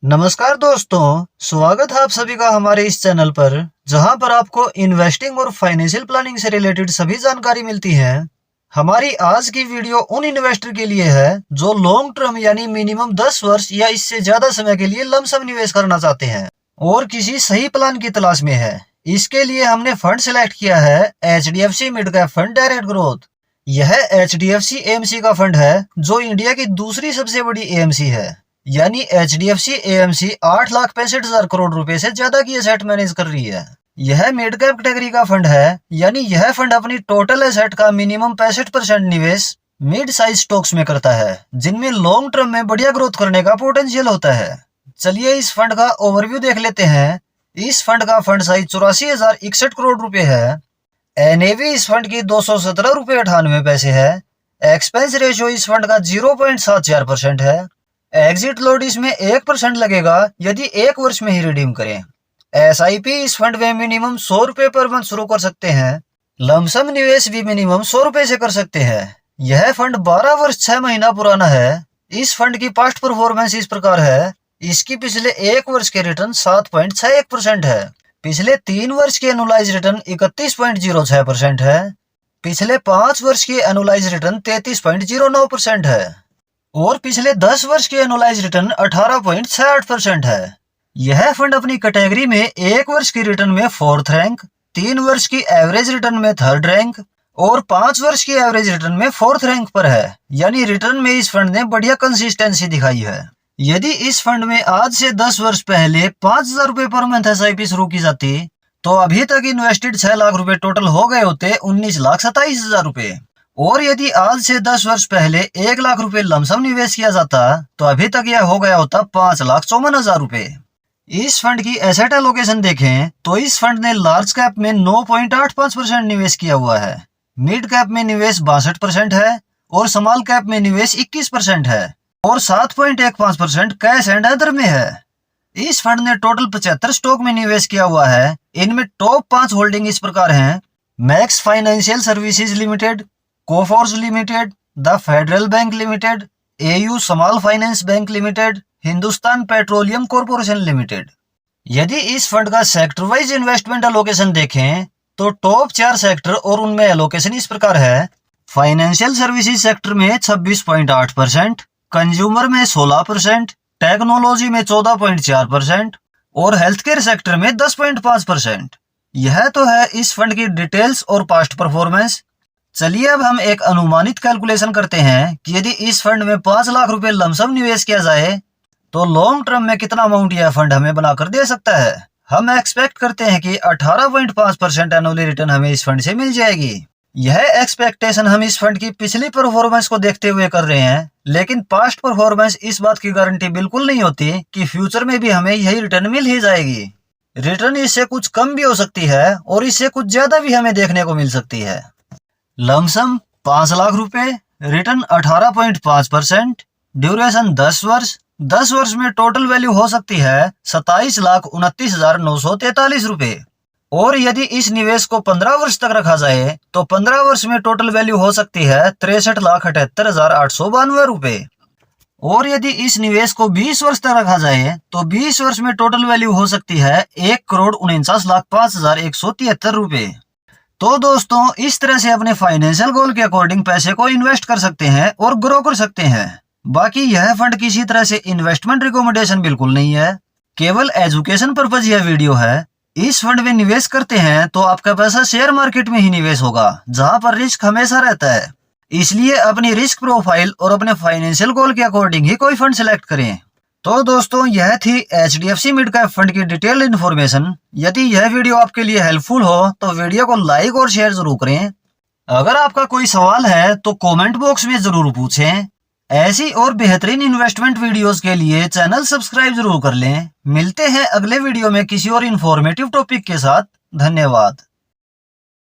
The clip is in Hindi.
नमस्कार दोस्तों, स्वागत है आप सभी का हमारे इस चैनल पर, जहां पर आपको इन्वेस्टिंग और फाइनेंशियल प्लानिंग से रिलेटेड सभी जानकारी मिलती है। हमारी आज की वीडियो उन इन्वेस्टर के लिए है जो लॉन्ग टर्म यानी मिनिमम 10 वर्ष या इससे ज्यादा समय के लिए लमसम निवेश करना चाहते हैं और किसी सही प्लान की तलाश में है। इसके लिए हमने फंड सिलेक्ट किया है HDFC mid cap fund direct growth. यह HDFC AMC का फंड है जो इंडिया की दूसरी सबसे बड़ी AMC है। यानी HDFC AMC 8,65,000 करोड़ रुपए से ज्यादा की एसेट मैनेज कर रही है। यह मिड कैप कैटेगरी का फंड है, यानी यह फंड अपनी टोटल एसेट का मिनिमम 65% निवेश मिड साइज स्टॉक्स में करता है, जिनमें लॉन्ग टर्म में बढ़िया ग्रोथ करने का पोटेंशियल होता है। चलिए इस फंड का ओवरव्यू देख लेते हैं। इस फंड का फंड साइज 84,061 करोड़ रुपए है। NAV इस फंड की 217 रुपए 98 पैसे है। एक्सपेंस रेशियो इस फंड का 0.74% है। एग्जिट लोड इसमें 1% लगेगा यदि 1 वर्ष में ही रिडीम करें। SIP इस फंड में मिनिमम 100 रुपए पर मंथ शुरू कर सकते हैं। लमसम निवेश भी मिनिमम 100 रुपए से कर सकते हैं। यह फंड 12 वर्ष 6 महीना पुराना है। इस फंड की पास्ट परफॉर्मेंस इस प्रकार है। इसकी पिछले 1 वर्ष के रिटर्न 7.61% है। पिछले 3 वर्ष के एनुलाइज रिटर्न 31.06% है। पिछले 5 वर्ष की एनुलाइज रिटर्न 33.09% है और पिछले 10 वर्ष के एनुलाइज रिटर्न 18.68% है। यह फंड अपनी कैटेगरी में 1 वर्ष की रिटर्न में 4th रैंक, 3 वर्ष की एवरेज रिटर्न में 3rd रैंक और 5 वर्ष की एवरेज रिटर्न में 4th रैंक पर है। यानी रिटर्न में इस फंड ने बढ़िया कंसिस्टेंसी दिखाई है। यदि इस फंड में आज से 10 वर्ष पहले 5,000 रुपए पर मंथ SIP शुरू की जाती तो अभी तक इन्वेस्टेड 6 लाख रुपए टोटल हो गए होते 19,27,000 रुपए। और यदि आज से 10 वर्ष पहले 1 लाख रुपए लमसम निवेश किया जाता तो अभी तक यह हो गया होता 5,54,000 रुपए। इस फंड की एसेट एलोकेशन देखें तो इस फंड ने लार्ज कैप में 9.85% निवेश किया हुआ है, मिड कैप में निवेश 62% है और स्मॉल कैप में निवेश 21% है और 7.15% कैश एंड अदर में है। इस फंड ने टोटल 75 स्टॉक में निवेश किया हुआ है। इनमें टॉप 5 होल्डिंग इस प्रकार हैं: Max Financial Services Limited, Coforge Limited, the Federal Bank Limited, AU Small Finance Bank Limited, Hindustan Petroleum Corporation Limited. यदि इस फंड का सेक्टर वाइज इन्वेस्टमेंट एलोकेशन देखें तो टॉप 4 सेक्टर और उनमें एलोकेशन इस प्रकार है: फाइनेंशियल सर्विसेज सेक्टर में 26.8%, कंज्यूमर में 16%, टेक्नोलॉजी में 14.4% और हेल्थ केयर सेक्टर में 10.5%। यह तो है इस फंड की डिटेल्स और पास्ट परफॉर्मेंस। चलिए अब हम एक अनुमानित कैलकुलेशन करते हैं कि यदि इस फंड में 5 लाख रुपए लमसम निवेश किया जाए तो लॉन्ग टर्म में कितना अमाउंट यह फंड हमें बनाकर दे सकता है। हम एक्सपेक्ट करते हैं कि 18.5% एनुअली रिटर्न हमें इस फंड से मिल जाएगी। यह एक्सपेक्टेशन हम इस फंड की पिछली परफॉर्मेंस को देखते हुए कर रहे हैं, लेकिन पास्ट परफॉर्मेंस इस बात की गारंटी बिल्कुल नहीं होती कि फ्यूचर में भी हमें यही रिटर्न मिल ही जाएगी। रिटर्न इससे कुछ कम भी हो सकती है और इससे कुछ ज्यादा भी हमें देखने को मिल सकती है। लमसम 5 लाख रुपए, रिटर्न 18.5%, ड्यूरेशन 10 वर्ष। 10 वर्ष में टोटल वैल्यू हो सकती है 27,29,943 रुपए। और यदि इस निवेश को 15 वर्ष तक रखा जाए तो 15 वर्ष में टोटल वैल्यू हो सकती है 63,78,892 रुपए। और यदि इस निवेश को 20 वर्ष तक रखा जाए तो 20 वर्ष में टोटल वैल्यू हो सकती है 1,49,05,173 रुपए। तो दोस्तों इस तरह से अपने फाइनेंशियल गोल के अकॉर्डिंग पैसे को इन्वेस्ट कर सकते हैं और ग्रो कर सकते हैं। बाकी यह फंड किसी तरह से इन्वेस्टमेंट रिकमेंडेशन बिल्कुल नहीं है, केवल एजुकेशन पर्पज यह वीडियो है। इस फंड में निवेश करते हैं तो आपका पैसा शेयर मार्केट में ही निवेश होगा, जहां पर रिस्क हमेशा रहता है। इसलिए अपनी रिस्क प्रोफाइल और अपने फाइनेंशियल गोल के अकॉर्डिंग ही कोई फंड सिलेक्ट करें। तो दोस्तों यह थी HDFC मिड कैप फंड की डिटेल इन्फॉर्मेशन। यदि यह वीडियो आपके लिए हेल्पफुल हो तो वीडियो को लाइक और शेयर जरूर करें। अगर आपका कोई सवाल है तो कमेंट बॉक्स में जरूर पूछें। ऐसी और बेहतरीन इन्वेस्टमेंट वीडियोस के लिए चैनल सब्सक्राइब जरूर कर लें। मिलते हैं अगले वीडियो में किसी और इन्फॉर्मेटिव टॉपिक के साथ। धन्यवाद।